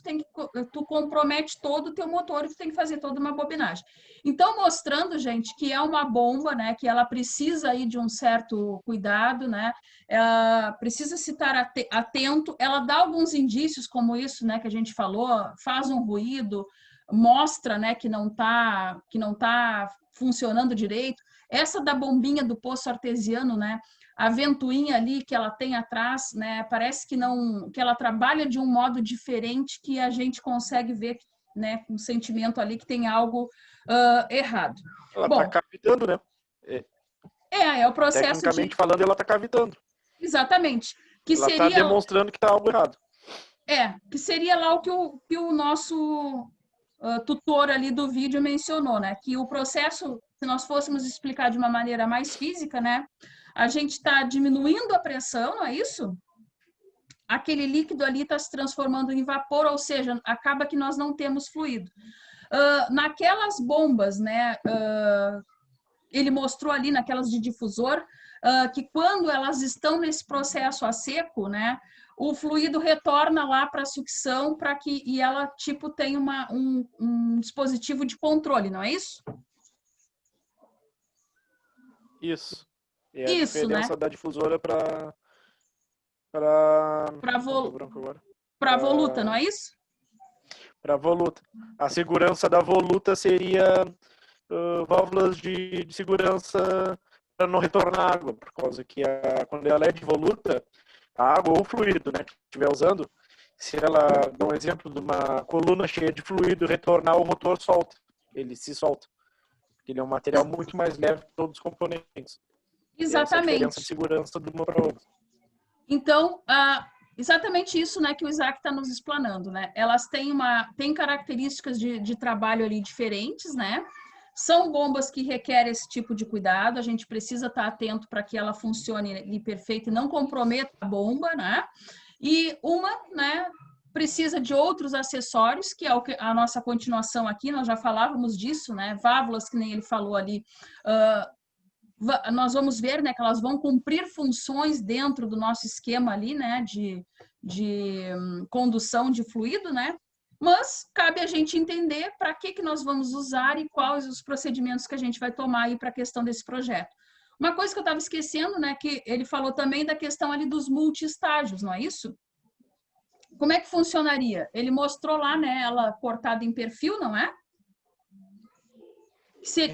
tu compromete todo o teu motor e tu tem que fazer toda uma bobinagem. Então, mostrando, gente, que é uma bomba, né, que ela precisa aí de um certo cuidado, né, precisa se estar atento, ela dá alguns indícios como isso, né, que a gente falou, faz um ruído, mostra, né, que não tá funcionando direito. Essa da bombinha do poço artesiano, né, a ventoinha ali que ela tem atrás, né, parece que ela trabalha de um modo diferente, que a gente consegue ver, né, com um sentimento ali que tem algo errado. Ela está cavitando, né? É o processo tecnicamente falando, ela está cavitando. Exatamente. Que ela está demonstrando que está algo errado. Que seria lá o que o nosso tutor ali do vídeo mencionou, né? Que o processo, se nós fôssemos explicar de uma maneira mais física, né? A gente está diminuindo a pressão, não é isso? Aquele líquido ali está se transformando em vapor, ou seja, acaba que nós não temos fluido. Naquelas bombas, né? Ele mostrou ali naquelas de difusor, que quando elas estão nesse processo a seco, né? O fluido retorna lá para a sucção e ela tipo tem um dispositivo de controle, não é isso? Isso. É a isso, diferença, né? da difusora para voluta, não é isso? Para voluta. A segurança da voluta seria válvulas de segurança para não retornar água, por causa que quando ela é de voluta, a água ou o fluido, né, que estiver usando, se ela dá um exemplo de uma coluna cheia de fluido retornar, o motor solta. Ele se solta. Ele é um material muito mais leve que todos os componentes. Exatamente. Essa diferença de segurança de uma para outra. Então, exatamente isso, né, que o Isaac está nos explanando, né? Elas têm características de trabalho ali diferentes, né? São bombas que requerem esse tipo de cuidado, a gente precisa estar atento para que ela funcione ali perfeito e não comprometa a bomba, né? E uma, né, precisa de outros acessórios, que é a nossa continuação aqui, nós já falávamos disso, né? Válvulas, que nem ele falou ali, nós vamos ver, né, que elas vão cumprir funções dentro do nosso esquema ali, né, de condução de fluido, né? Mas cabe a gente entender para que nós vamos usar e quais os procedimentos que a gente vai tomar aí para a questão desse projeto. Uma coisa que eu estava esquecendo, né, que ele falou também da questão ali dos multi-estágios, não é isso? Como é que funcionaria? Ele mostrou lá, né, ela cortada em perfil, não é?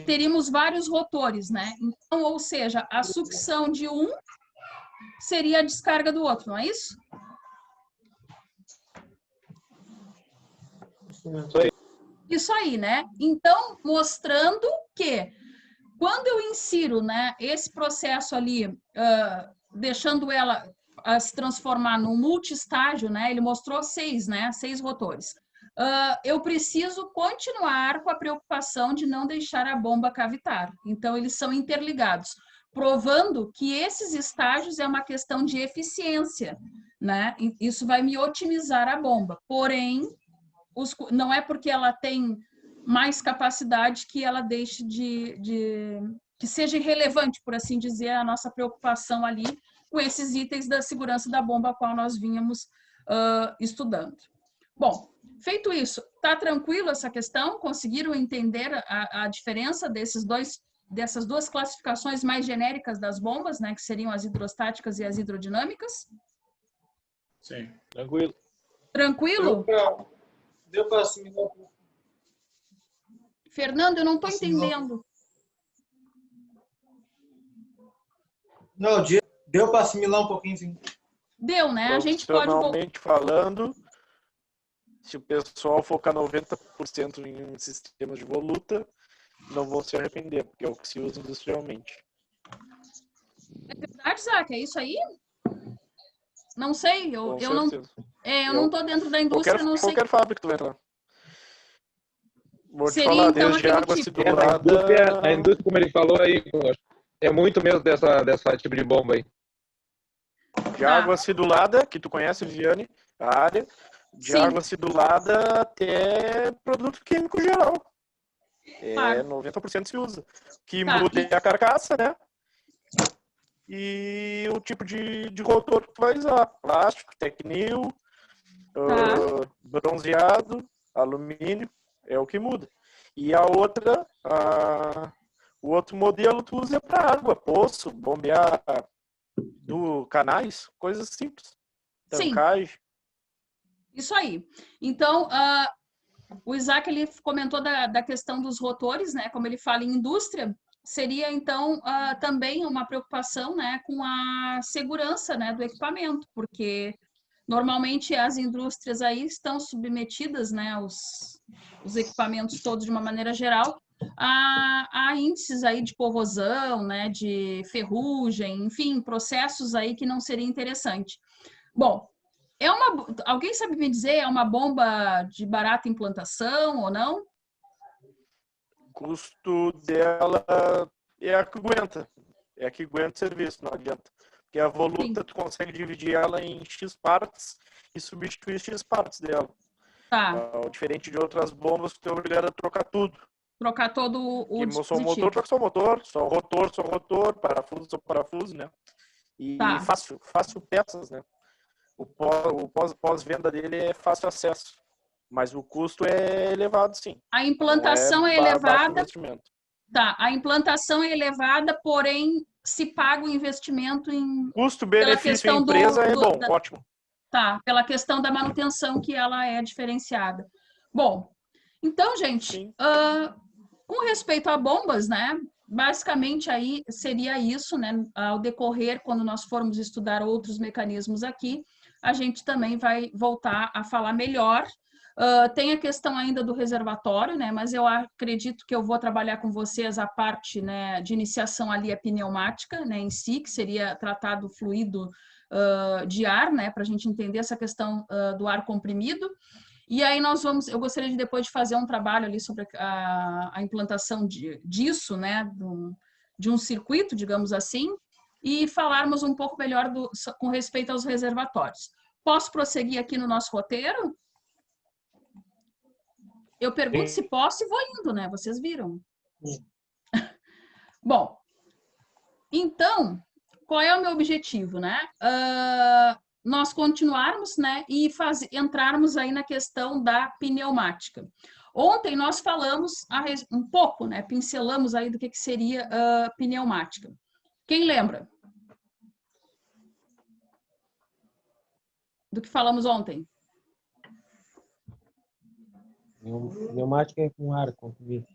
Teríamos vários rotores, né? Então, ou seja, a sucção de um seria a descarga do outro, não é isso? Isso aí, né? Então, mostrando que quando eu insiro, né, esse processo ali, deixando ela se transformar num multi-estágio, né? Ele mostrou 6, né? 6 rotores. Eu preciso continuar com a preocupação de não deixar a bomba cavitar. Então, eles são interligados, provando que esses estágios é uma questão de eficiência, né? Isso vai me otimizar a bomba. Porém, não é porque ela tem mais capacidade que ela deixe que seja irrelevante, por assim dizer, a nossa preocupação ali com esses itens da segurança da bomba a qual nós vínhamos estudando. Bom, feito isso, tá tranquilo essa questão? Conseguiram entender a diferença dessas duas classificações mais genéricas das bombas, né, que seriam as hidrostáticas e as hidrodinâmicas? Sim. Tranquilo. Tranquilo? Deu para assimilar? Fernando, eu não estou entendendo. Não, deu para assimilar um pouquinho, sim. Deu, né? A gente pode... Profissionalmente falando, se o pessoal focar 90% em sistemas de voluta, não vão se arrepender, porque é o que se usa industrialmente. É verdade, Zac? É isso aí? Não sei, eu não estou dentro da indústria, não sei. Qualquer fábrica que tu vai entrar. Vou te Seria, falar, então, desde aquele água tipo. acidulada... A indústria, como ele falou aí, é muito mesmo dessa tipo de bomba aí. De água acidulada, que tu conhece, Viviane, a área, de água acidulada até produto químico geral. 90% se usa. O que muda é a carcaça, né? E o tipo de rotor que tu vai usar. Plástico, tecnil, bronzeado, alumínio, é o que muda. E a outra, o outro modelo tu usa para água, poço, bombear canais, coisas simples. Tancagem. Isso aí. Então, o Isaac ele comentou da questão dos rotores, né? Como ele fala em indústria, seria então também uma preocupação, né, com a segurança, né, do equipamento, porque normalmente as indústrias aí estão submetidas, né, os equipamentos todos de uma maneira geral a índices aí de corrosão, né, de ferrugem, enfim, processos aí que não seria interessante. Bom, alguém sabe me dizer, é uma bomba de barata implantação ou não? O custo dela é a que aguenta. É a que aguenta o serviço, não adianta. Porque a voluta, tu consegue dividir ela em X partes e substituir X partes dela. Diferente de outras bombas, tu é obrigado a trocar tudo. Trocar todo o dispositivo. Só o motor, troca só o motor. Só o rotor, parafuso, né? E fácil peças, né? O pós-venda dele é fácil acesso. Mas o custo é elevado, sim. A implantação é elevada. A implantação é elevada, porém se paga o investimento em... Custo-benefício empresa é bom, ótimo. Pela questão da manutenção que ela é diferenciada. Bom, então, gente, com respeito a bombas, né? Basicamente aí seria isso, né? Ao decorrer, quando nós formos estudar outros mecanismos aqui, a gente também vai voltar a falar melhor. Tem a questão ainda do reservatório, né? Mas eu acredito que eu vou trabalhar com vocês a parte, né, de iniciação ali a pneumática, né, em si, que seria tratado fluido de ar, né, para a gente entender essa questão do ar comprimido. E aí eu gostaria de depois de fazer um trabalho ali sobre a implantação disso, né, de um circuito, digamos assim, e falarmos um pouco melhor com respeito aos reservatórios. Posso prosseguir aqui no nosso roteiro? Eu pergunto se posso e vou indo, né? Vocês viram. Bom, então, qual é o meu objetivo, né? Nós continuarmos, né? E entrarmos aí na questão da pneumática. Ontem nós falamos um pouco, né? Pincelamos aí do que seria pneumática. Quem lembra? Do que falamos ontem? Pneumática é com ar comprimido.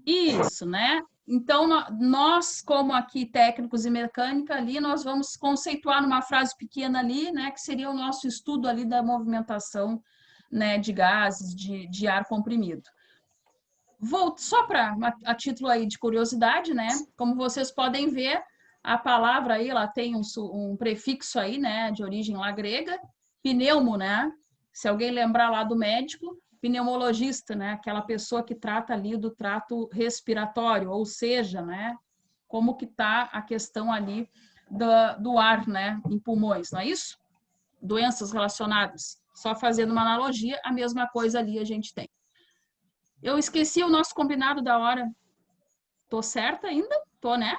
Isso, né? Então, nós, como aqui técnicos em mecânica ali, nós vamos conceituar numa frase pequena ali, né? Que seria o nosso estudo ali da movimentação, né, de gases, de ar comprimido. Vou, só para a título aí de curiosidade, né? Como vocês podem ver, a palavra aí, ela tem um prefixo aí, né? De origem lá grega, pneumo, né? Se alguém lembrar lá do médico, pneumologista, né? Aquela pessoa que trata ali do trato respiratório, ou seja, né? Como que tá a questão ali do ar, né? Em pulmões, não é isso? Doenças relacionadas. Só fazendo uma analogia, a mesma coisa ali a gente tem. Eu esqueci o nosso combinado da hora. Tô certa ainda? Tô, né?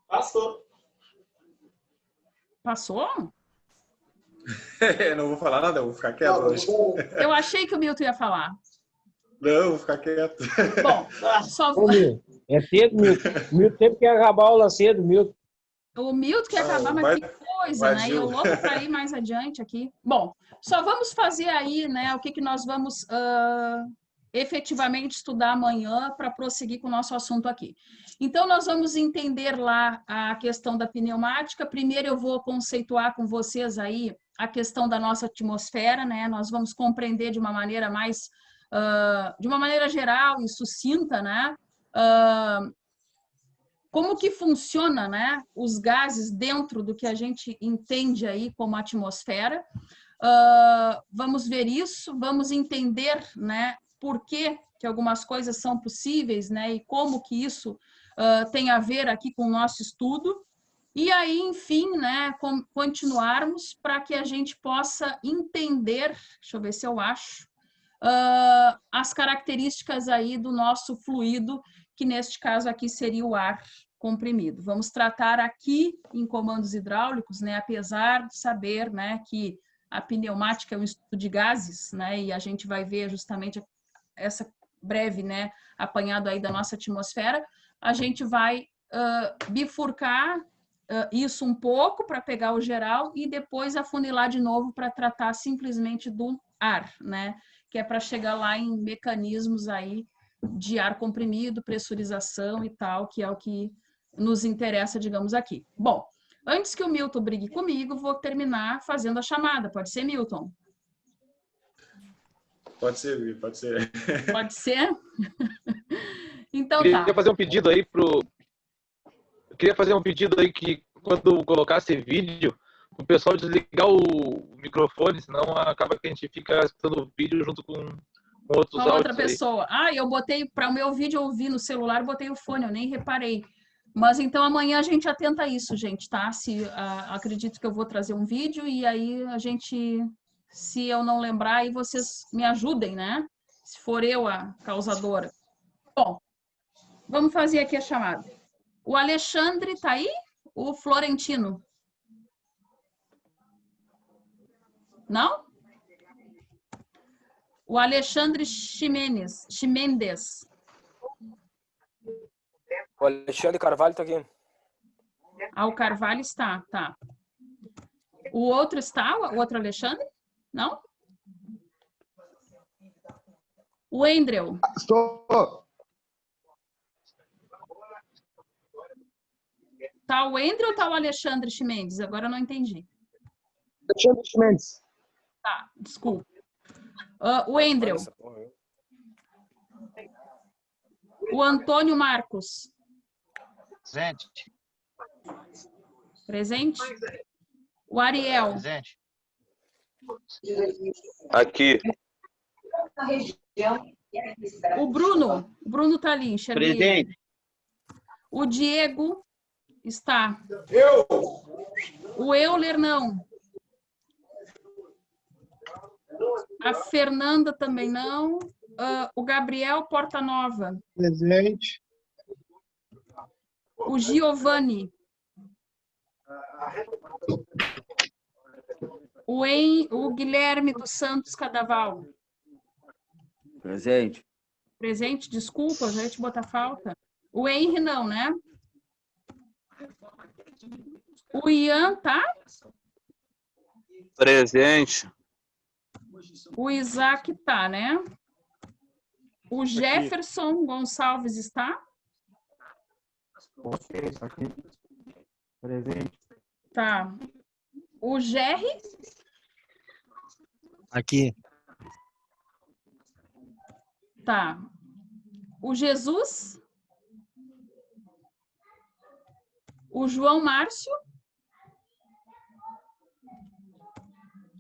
Passou. Passou? Não vou falar nada, eu vou ficar quieto hoje. Eu achei que o Milton ia falar. Não, eu vou ficar quieto. Bom, só... Ô, Milton, é cedo, Milton. O Milton sempre quer acabar a aula cedo, Milton. O Milton quer acabar, mas que coisa, né? Eu louco para ir mais adiante aqui. Bom, só vamos fazer aí, né? O que nós vamos efetivamente estudar amanhã para prosseguir com o nosso assunto aqui. Então, nós vamos entender lá a questão da pneumática. Primeiro, eu vou conceituar com vocês aí a questão da nossa atmosfera, né? Nós vamos compreender de uma maneira mais, de uma maneira geral e sucinta, né? Como que funciona, né, os gases dentro do que a gente entende aí como atmosfera. Vamos ver isso, vamos entender, né, por que algumas coisas são possíveis, né, e como que isso tem a ver aqui com o nosso estudo. E aí, enfim, né, continuarmos para que a gente possa entender, deixa eu ver se eu acho, as características aí do nosso fluido, que neste caso aqui seria o ar comprimido. Vamos tratar aqui em comandos hidráulicos, né, apesar de saber, né, que a pneumática é um estudo de gases, né, e a gente vai ver justamente essa breve, né, apanhado aí da nossa atmosfera, a gente vai bifurcar isso um pouco para pegar o geral e depois afunilar de novo para tratar simplesmente do ar, né, que é para chegar lá em mecanismos aí de ar comprimido, pressurização e tal, que é o que nos interessa, digamos, aqui. Bom, antes que o Milton brigue comigo, vou terminar fazendo a chamada. Pode ser, Milton? Pode ser, pode ser. Pode ser? Então Queria tá. fazer um pedido aí Queria fazer um pedido aí que quando colocasse vídeo, o pessoal desligar o microfone, senão acaba que a gente fica escutando o vídeo junto com outros Uma outra áudios pessoa. Eu botei, para o meu vídeo eu ouvi no celular, botei o fone, eu nem reparei. Mas então amanhã a gente atenta a isso, gente, tá? Acredito que eu vou trazer um vídeo e aí a gente, se eu não lembrar, aí vocês me ajudem, né? Se for eu a causadora. Bom, vamos fazer aqui a chamada. O Alexandre tá aí? O Florentino? Não? O Alexandre Ximendes. O Alexandre Carvalho está aqui. O Carvalho está, tá. O outro está? O outro Alexandre? Não? O Andrew? Estou. Tá o Andrew ou tá o Alexandre Ximendes? Agora eu não entendi. Alexandre Ximendes. Tá, desculpa. O Andrew. O Antônio Marcos. Presente. Presente? O Ariel. Presente. Aqui. O Bruno. O Bruno tá ali, enxerguei. Presente. O Diego. Está. Eu! O Euler, não. A Fernanda também não. O Gabriel Portanova. Presente. O Giovanni. O Guilherme dos Santos Cadaval. Presente. Presente, desculpa, eu já ia te botar falta. O Henry não, né? O Ian, tá? Presente. O Isaac tá, né? O Jefferson Gonçalves está? Presente. Tá. O Jerry? Aqui. Tá. O Jesus? O João Márcio?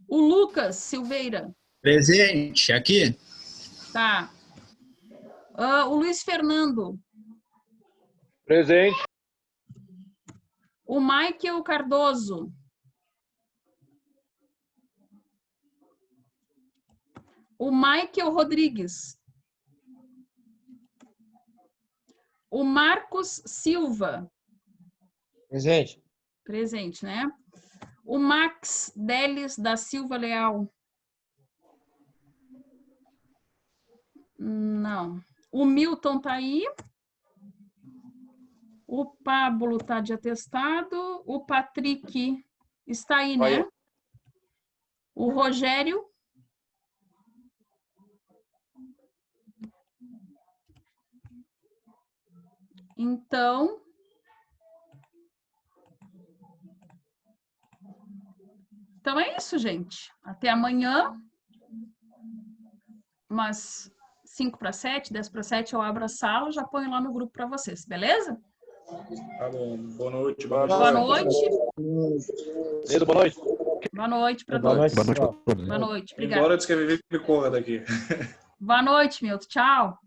O Lucas Silveira? Presente. Aqui. Tá. O Luiz Fernando? Presente. O Michael Cardoso? O Michael Rodrigues? O Marcos Silva? Presente. Presente, né? O Max Delis da Silva Leal? Não. O Milton tá aí. O Pablo tá de atestado. O Patrick está aí, né? Olha. O Rogério? Então, é isso, gente. Até amanhã. Umas 5 para 7, 10 para 7 eu abro a sala, já ponho lá no grupo para vocês, beleza? Tá bom. Boa noite. Boa noite. Pedro, boa noite. Boa noite para Boa todos. noite. Boa noite. Obrigada. Embora descrever que corra daqui. Boa noite, Milton. Tchau.